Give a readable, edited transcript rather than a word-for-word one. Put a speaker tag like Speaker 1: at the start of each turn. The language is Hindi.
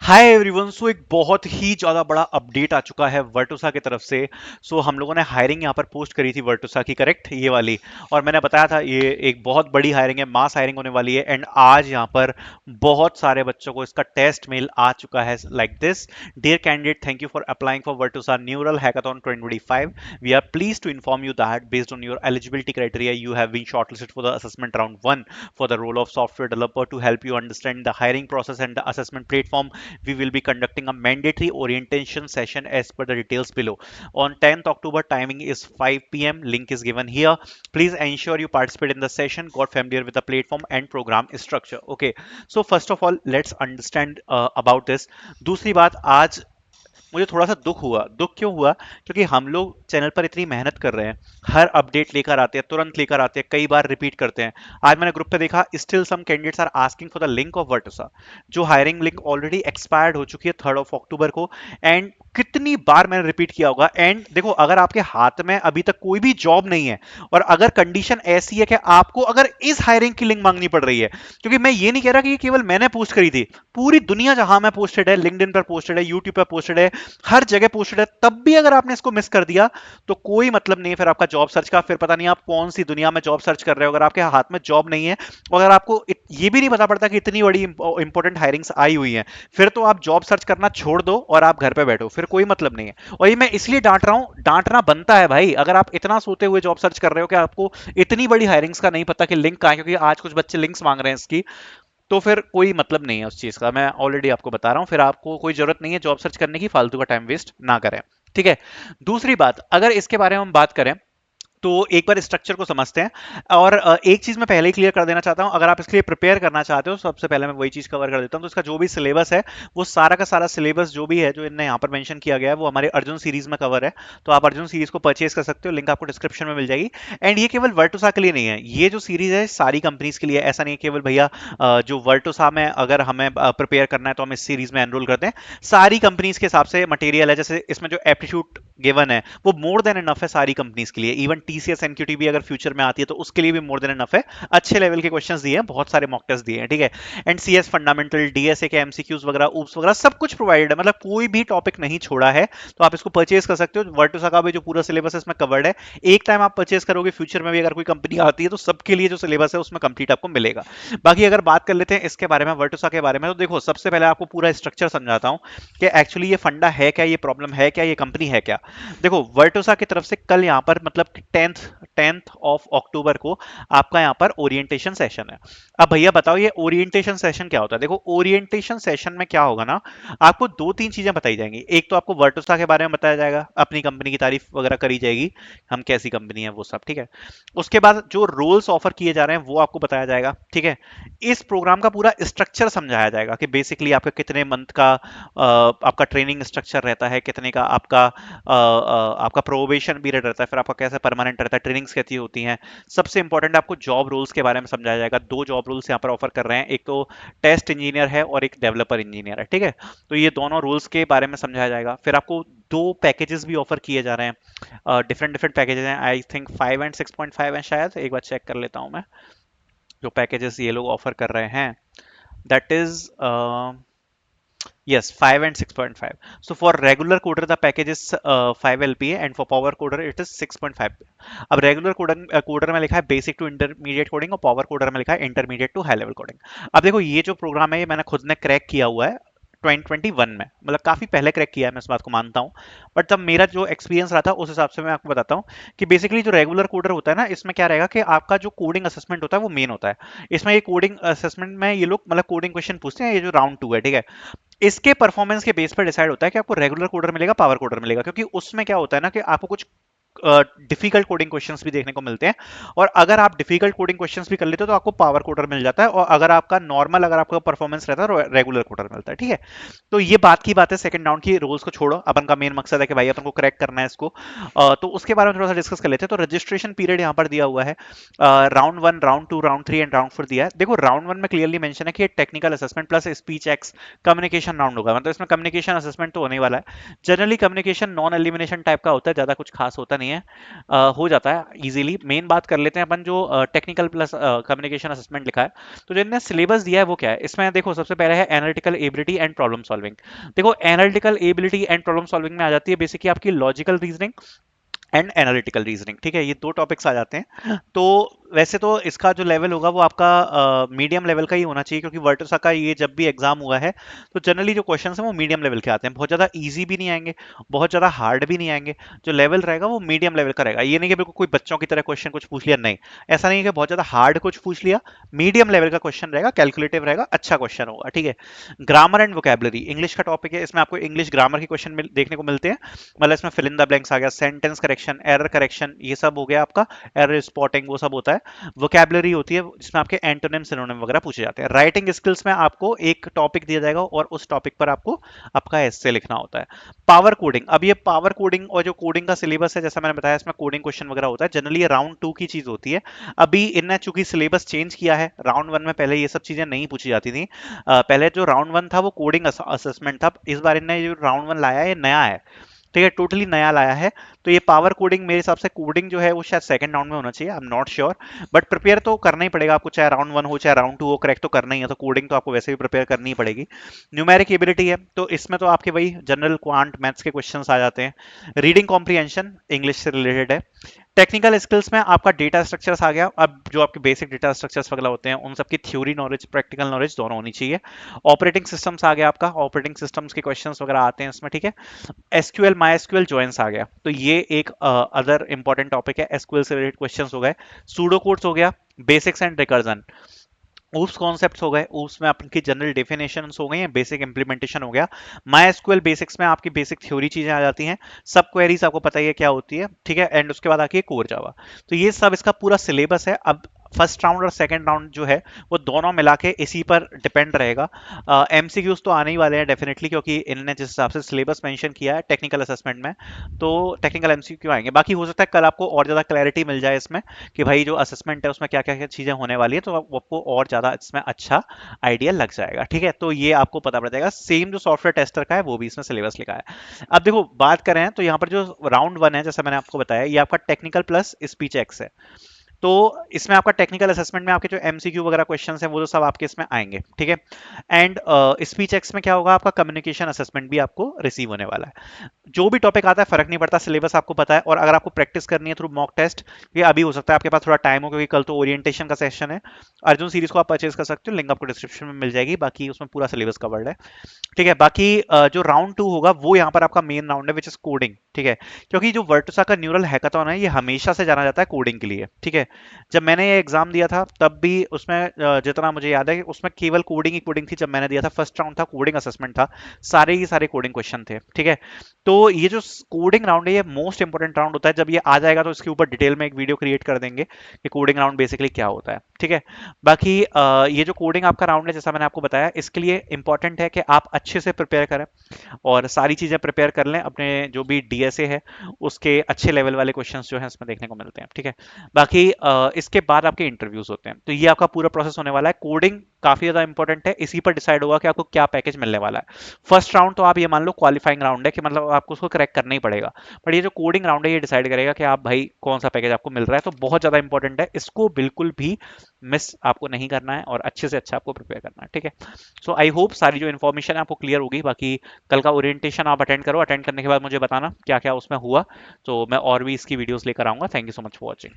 Speaker 1: Hi everyone. सो एक बहुत ही ज़्यादा बड़ा अपडेट आ चुका है वर्टोसा की तरफ से। सो हम लोगों ने हायरिंग यहाँ पर पोस्ट करी थी वर्टोसा की, करेक्ट, ये वाली। और मैंने बताया था ये एक बहुत बड़ी हायरिंग है, मास हायरिंग होने वाली है। एंड आज यहाँ पर बहुत सारे बच्चों को इसका टेस्ट मेल आ चुका है like this. Dear candidate, thank you for applying for Vertosa neural hackathon 2025. We are pleased to inform you that based on your eligibility criteria, you have been shortlisted for the assessment round 1 for the role of software developer. To help you understand the hiring process and the assessment platform, we will be conducting a mandatory orientation session as per the details below. On 10th October, timing is 5 p.m. Link is given here. Please ensure you participate in the session, got familiar with the platform and program structure. Okay, so first of all, let's understand about this. दूसरी बात, आज मुझे थोड़ा सा दुख हुआ। दुख क्यों हुआ? क्योंकि हम लोग चैनल पर इतनी मेहनत कर रहे हैं, हर अपडेट लेकर आते हैं, तुरंत लेकर आते हैं, कई बार रिपीट करते हैं। आज मैंने ग्रुप पे देखा, still some candidates are asking for the link of Vertosa. जो हायरिंग लिंक ऑलरेडी एक्सपायर्ड हो चुकी है 3 अक्टूबर को। एंड कितनी बार मैंने रिपीट किया होगा। एंड देखो, अगर आपके हाथ में अभी तक कोई भी जॉब नहीं है और अगर कंडीशन ऐसी है कि आपको अगर इस हायरिंग की लिंक मांगनी पड़ रही है, क्योंकि मैं ये नहीं कह रहा कि ये केवल मैंने पोस्ट करी थी, पूरी दुनिया जहां में पोस्टेड है, लिंक्डइन पर पोस्टेड है, यूट्यूब पर पोस्टेड है, हर जगह पोस्टेड है, तब भी अगर आपने इसको मिस कर दिया तो कोई मतलब नहीं है फिर आपका जॉब सर्च का। फिर पता नहीं आप कौन सी दुनिया में जॉब सर्च कर रहे हो अगर आपके हाथ में जॉब नहीं है। और अगर आपको ये भी नहीं पता पड़ता कि इतनी बड़ी इंपॉर्टेंट हायरिंग्स आई हुई है, फिर तो आप जॉब सर्च करना छोड़ दो और आप घर पे बैठो, फिर कोई मतलब नहीं है। और ये मैं इसलिए डांट रहा हूं, डांटना बनता है भाई। अगर आप इतना सोते हुए जॉब सर्च कर रहे हो कि आपको इतनी बड़ी हायरिंग्स का नहीं पता कि लिंक कहां है, क्योंकि आज कुछ बच्चे लिंक्स मांग रहे हैं इसकी, तो फिर कोई मतलब नहीं है उस चीज का। मैं ऑलरेडी आपको बता रहा हूं, फिर आपको कोई जरूरत नहीं है जॉब सर्च करने की, फालतू का टाइम वेस्ट ना करें। ठीक है। दूसरी बात, अगर इसके बारे में हम बात करें तो एक बार स्ट्रक्चर को समझते हैं। और एक चीज मैं पहले ही क्लियर कर देना चाहता हूं, अगर आप इसके लिए प्रिपेयर करना चाहते हो, सबसे पहले मैं वही चीज कवर कर देता हूं। तो इसका जो भी सिलेबस है, वो सारा का सारा सिलेबस जो भी है, जो इनने यहाँ पर मेंशन किया गया है, वो हमारे अर्जुन सीरीज में कवर है। तो आप अर्जुन सीरीज को परचेज कर सकते हो, लिंक आपको डिस्क्रिप्शन में मिल जाएगी। एंड ये केवल वर्टोसा के लिए नहीं है, ये जो सीरीज है सारी कंपनीज के लिए। ऐसा नहीं है केवल भैया जो वर्टोसा में अगर हमें प्रिपेयर करना है तो हम इस सीरीज में एनरोल करते हैं। सारी कंपनीज के हिसाब से मटेरियल है। जैसे इसमें जो एप्टीट्यूड गिवन है वो मोर देन इनफ है सारी कंपनीज के लिए। इवन टीसीएस एनक्यूटी भी अगर फ्यूचर में आती है तो उसके लिए भी मोर देन इनफ है। अच्छे लेवल के क्वेश्चंस दिए हैं, बहुत सारे मॉक टेस्ट दिए हैं। ठीक है। एंड सीएस फंडामेंटल, डीएसए के एमसीक्यूज वगैरह, ऊप्स वगैरह सब कुछ प्रोवाइडेड है, मतलब कोई भी टॉपिक नहीं छोड़ा है। तो आप इसको परचेज कर सकते हो। वर्टोसा का भी जो पूरा सिलेबस है इसमें कवर्ड है। एक टाइम आप परचेज करोगे, फ्यूचर में भी अगर कोई कंपनी आती है तो सबके लिए जो सिलेबस है उसमें कंप्लीट आपको मिलेगा। बाकी अगर बात कर लेते हैं इसके बारे में, वर्टोसा के बारे में, तो देखो सबसे पहले आपको पूरा स्ट्रक्चर समझाता हूं कि एक्चुअली ये फंडा है क्या, ये प्रॉब्लम है क्या, ये कंपनी है क्या। देखो, वर्टोसा की तरफ से कल यहाँ पर मतलब कि 10th ऑफ अक्टूबर को आपका यहाँ पर ओरिएंटेशन सेशन है। अब भैया बताओ, ये ओरिएंटेशन सेशन क्या होता है? देखो, ओरिएंटेशन सेशन में क्या होगा ना, आपको दो तीन चीजें बताई जाएंगी। एक तो आपको वर्टोसा के बारे में बताया जाएगा, अपनी कंपनी की तारीफ वगैरह करी जाएगी, हम कैसी कंपनी है वो सब। ठीक है। उसके बाद जो रोल्स ऑफर किए जा रहे हैं वो आपको बताया जाएगा। ठीक है। इस प्रोग्राम का पूरा स्ट्रक्चर समझाया जाएगा कि बेसिकली आपका कितने मंथ का आपका ट्रेनिंग स्ट्रक्चर रहता है, कितने का आपका प्रोबेशन पीरियड रहता है, फिर आपका कैसे परमानेंट रहता है, ट्रेनिंग्स कैसी होती हैं। सबसे इंपॉर्टेंट आपको जॉब रोल्स के बारे में समझाया जाएगा। दो जॉब रोल्स यहाँ पर ऑफर कर रहे हैं, एक तो टेस्ट इंजीनियर है और एक डेवलपर इंजीनियर है। ठीक है। तो ये दोनों रोल्स के बारे में समझाया जाएगा। फिर आपको दो पैकेजेस भी ऑफर किए जा रहे हैं, डिफरेंट डिफरेंट पैकेजेस हैं। आई थिंक 5 एंड 6.5 है शायद, एक बार चेक कर लेता हूँ मैं। जो पैकेजेस ये लोग ऑफर कर रहे हैं, that is yes, 5 and 6.5. So for regular coder the package is 5 LPA and for power coder it is 6.5. अब रेगुलर कोडर में लिखा है बेसिक टू इंटरमीडिएट कोडिंग और पावर कोडर में लिखा है intermediate to high level coding. अब देखो, ये जो प्रोग्राम है ये मैंने खुद ने क्रैक किया हुआ है 2021 में, मतलब काफी पहले क्रैक किया है, मैं इस बात को मानता हूँ। बट तब मेरा जो एक्सपीरियंस रहा था उस हिसाब से मैं आपको बताता हूँ कि बेसिकली जो रेगुलर कोडर होता है ना, इसमें क्या रहेगा कि आपका जो कोडिंग असेसमेंट होता है वो मेन होता है। इसमें ये कोडिंग असेसमेंट में ये लोग मतलब कोडिंग क्वेश्चन पूछते हैं, ये जो राउंड 2 है। ठीक है। इसके परफॉर्मेंस के बेस पर डिसाइड होता है कि आपको रेगुलर कोडर मिलेगा, पावर कोडर मिलेगा, क्योंकि उसमें क्या होता है ना कि आपको कुछ डिफिकल्ट कोडिंग क्वेश्चंस भी देखने को मिलते हैं। और अगर आप डिफिकल्ट कोडिंग क्वेश्चंस भी कर लेते हो तो आपको पावर कोडर मिल जाता है, और अगर आपका नॉर्मल अगर आपका परफॉर्मेंस रहता है तो रेगुलर कोडर मिलता है। ठीक है। तो ये बात की बात है, सेकंड राउंड की रोल्स को छोड़ो, अपन का मेन मकसद है कि भाई अपन को क्रैक करना है इसको। तो उसके बारे में थोड़ा सा डिस्कस कर लेते हैं। तो रजिस्ट्रेशन पीरियड यहाँ पर दिया हुआ है, round 1, round 2, round 3 and round 4 दिया है। देखो, राउंड 1 में क्लियरली मेंशन है कि technical assessment plus speech x communication round होगा, मतलब इसमें कम्युनिकेशन असेसमेंट तो होने वाला है। Generally communication non elimination type का होता है, ज्यादा कुछ खास होता नहीं है। नहीं है, हो जाता है इजीली। मेन बात कर लेते हैं अपन जो टेक्निकल प्लस कम्युनिकेशन असेसमेंट लिखा है। तो जो इन्होंने सिलेबस दिया है वो क्या है, इसमें देखो सबसे पहले है analytical ability and problem solving. देखो analytical ability and problem solving में आ जाती है बेसिकली आपकी logical reasoning and analytical reasoning, ठीक है, ये दो टॉपिक्स आ जाते हैं। तो वैसे तो इसका जो लेवल होगा वो आपका मीडियम लेवल का ही होना चाहिए, क्योंकि वर्टोसा का ये जब भी एग्जाम हुआ है तो जनरली जो क्वेश्चन है वो मीडियम लेवल के आते हैं, बहुत ज़्यादा इजी भी नहीं आएंगे, बहुत ज़्यादा हार्ड भी नहीं आएंगे। जो लेवल रहेगा वो मीडियम लेवल का रहेगा। ये नहीं कि बिल्कुल कोई बच्चों की तरह क्वेश्चन कुछ पूछ लिया, नहीं, ऐसा नहीं है कि बहुत ज़्यादा हार्ड कुछ पूछ लिया। मीडियम लेवल का क्वेश्चन रहेगा, कैलकुलेटिव रहेगा, अच्छा क्वेश्चन होगा, ठीक है। ग्रामर एंड वोकेबलरी, इंग्लिश का टॉपिक है, इसमें आपको इंग्लिश ग्रामर के क्वेश्चन देखने को मिलते हैं। मतलब इसमें फिल इन द ब्लैंक्स आ गया, सेंटेंस करेक्शन, एरर करेक्शन, ये सब हो गया आपका, एरर स्पॉटिंग वो सब होता है। वोकेबलरी होती है जिसमें आपके एंटोनिम सिनोनिम वगैरह पूछे जाते हैं। राइटिंग स्किल्स में आपको एक टॉपिक दिया जाएगा और उस टॉपिक पर आपको आपका एस्से लिखना होता है। पावर कोडिंग, अब ये पावर कोडिंग और जो कोडिंग का सिलेबस है जैसा मैंने बताया इसमें कोडिंग क्वेश्चन वगैरह होता है, जनरली ये राउंड 2 की चीज होती है। अभी इनने चूंकि सिलेबस चेंज किया है, राउंड 1 में पहले ये सब चीजें नहीं पूछी जाती थी। पहले जो राउंड 1 था वो कोडिंग असेसमेंट था, इस बार इनने जो राउंड 1 लाया है ये नया है, ठीक है, टोटली नया लाया है। तो ये पावर कोडिंग मेरे हिसाब से कोडिंग जो है वो शायद सेकंड राउंड में होना चाहिए, I am not sure, but prepare तो करना ही पड़ेगा आपको, चाहे राउंड 1 हो चाहे राउंड 2 हो, करेक्ट तो करना ही है, तो कोडिंग तो आपको वैसे भी प्रिपेयर करनी ही पड़ेगी। न्यूमेरिक एबिलिटी है, तो इसमें तो आपके वही जनरल क्वांट मैथ्स के क्वेश्चंस आ जाते हैं। रीडिंग कॉम्प्रिहेंशन इंग्लिश से रिलेटेड है। टेक्निकल स्किल्स में आपका डेटा स्ट्रक्चर्स आ गया, अब जो आपके बेसिक डेटा स्ट्रक्चर्स वगैरह होते हैं उन सबकी थ्योरी नॉलेज प्रैक्टिकल नॉलेज दोनों होनी चाहिए। ऑपरेटिंग सिस्टम्स आ गया आपका, ऑपरेटिंग सिस्टम्स के क्वेश्चंस वगैरह आते हैं इसमें, ठीक है। एसक्यूएल माई एसक्यूएल जॉइंस आ गया, तो ये एक अदर इंपॉर्टेंट टॉपिक है, एसक्यूएल से रिलेटेड क्वेश्चंस हो गए। सूडो कोड्स हो गया, basics and recursion, oops concepts हो गए, ऊप्स में आपकी जनरल डेफिनेशंस हो गई हैं, बेसिक इंप्लीमेंटेशन हो गया। माई एसक्यूएल बेसिक्स में आपकी बेसिक थ्योरी चीजें आ जाती हैं, सब क्वेरीज आपको पता ही है क्या होती है, ठीक है, एंड उसके बाद आती है कोर जावा। तो ये सब इसका पूरा सिलेबस है। अब फर्स्ट राउंड और सेकंड राउंड जो है वो दोनों मिला के इसी पर डिपेंड रहेगा। एमसीक्यूज तो आने ही वाले हैं डेफिनेटली, क्योंकि इन्होंने जिस हिसाब से सिलेबस मेंशन किया है टेक्निकल असेसमेंट में, तो टेक्निकल एमसीक्यू आएंगे। बाकी हो सकता है कल आपको और ज्यादा क्लैरिटी मिल जाए इसमें कि भाई जो असेसमेंट है उसमें क्या क्या चीजें होने वाली है, तो आपको और ज्यादा इसमें अच्छा आइडिया लग जाएगा, ठीक है। तो ये आपको पता पड़ जाएगा, सेम जो सॉफ्टवेयर टेस्टर का है वो भी इसमें सिलेबस लिखा है। अब देखो बात करें तो यहाँ पर जो राउंड 1 है जैसा मैंने आपको बताया, ये आपका टेक्निकल प्लस स्पीच एक्स है। तो इसमें आपका टेक्निकल असेसमेंट में आपके जो एमसीक्यू वगैरह क्वेश्चंस हैं वो तो सब आपके इसमें आएंगे, ठीक है। एंड स्पीच एक्स में क्या होगा, आपका कम्युनिकेशन असेसमेंट भी आपको रिसीव होने वाला है। जो भी टॉपिक आता है फर्क नहीं पड़ता, सिलेबस आपको पता है, और अगर आपको प्रैक्टिस करनी है थ्रू मॉक टेस्ट, ये अभी हो सकता है आपके पास थोड़ा टाइम हो क्योंकि कल तो ओरिएंटेशन का सेशन है। अर्जुन सीरीज को आप परचेज कर सकते हो, लिंक आपको डिस्क्रिप्शन में मिल जाएगी, बाकी उसमें पूरा सिलेबस कवर्ड है, ठीक है। बाकी जो राउंड 2 होगा वो यहाँ पर आपका मेन राउंड है विच इज कोडिंग, ठीक है, क्योंकि जो वर्टसा का न्यूरल हैकाथॉन है ये हमेशा से जाना जाता है कोडिंग के लिए, ठीक है। जब मैंने ये एग्जाम दिया था तब भी उसमें जितना मुझे याद है कि उसमें केवल कोडिंग ही कोडिंग थी, जब मैंने दिया था फर्स्ट राउंड था कोडिंग असेसमेंट था, सारे ही सारे कोडिंग क्वेश्चन थे, ठीक है। तो ये जो कोडिंग राउंड है ये मोस्ट इंपोर्टेंट राउंड होता है, जब ये आ जाएगा तो इसके ऊपर डिटेल में एक वीडियो क्रिएट कर देंगे कि कोडिंग राउंड बेसिकली क्या होता है, ठीक है। बाकी ये जो कोडिंग आपका राउंड है जैसा मैंने आपको बताया, इसके लिए इंपॉर्टेंट है कि आप अच्छे से प्रिपेयर करें और सारी चीजें प्रिपेयर कर लें, अपने जो भी डीएसए है उसके अच्छे लेवल वाले क्वेश्चंस जो हैं इसमें देखने को मिलते हैं, ठीक है। बाकी इसके बाद आपके इंटरव्यूज होते हैं, तो ये आपका पूरा प्रोसेस होने वाला है। कोडिंग काफी ज्यादा इंपॉर्टेंट है, इसी पर डिसाइड होगा कि आपको क्या पैकेज मिलने वाला है। फर्स्ट राउंड तो आप ये मान लो क्वालिफाइंग राउंड है कि मतलब आपको उसको क्रैक करना ही पड़ेगा, बट ये जो कोडिंग राउंड है ये डिसाइड करेगा कि आप भाई कौन सा पैकेज आपको मिल रहा है, तो बहुत ज्यादा इंपॉर्टेंट है, इसको बिल्कुल भी मिस आपको नहीं करना है और अच्छे से अच्छा आपको प्रिपेयर करना है, ठीक है। सो आई होप सारी जो इन्फॉर्मेशन है आपको क्लियर होगी। बाकी कल का ओरिएंटेशन आप अटेंड करो, अटेंड करने के बाद मुझे बताना क्या क्या उसमें हुआ, तो मैं और भी इसकी वीडियोस लेकर आऊंगा। Thank you so much for watching.